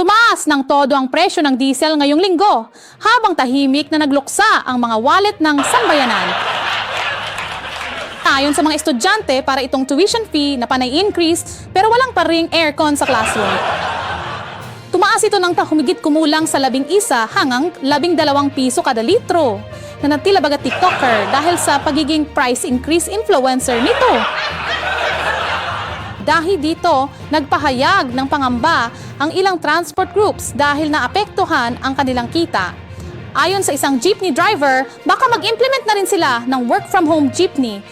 Tumaas ng todo ang presyo ng diesel ngayong linggo, habang tahimik na nagluksa ang mga wallet ng sambayanan. Ayon sa mga estudyante, para itong tuition fee na panay increase pero walang pa ring aircon sa classroom. Tumaas ito ng humigit kumulang sa 11 hanggang 12 piso kada litro, na natila baga TikToker dahil sa pagiging price increase influencer nito. Dahil dito, nagpahayag ng pangamba ang ilang transport groups dahil naapektuhan ang kanilang kita. Ayon sa isang jeepney driver, baka mag-implement na rin sila ng work from home jeepney.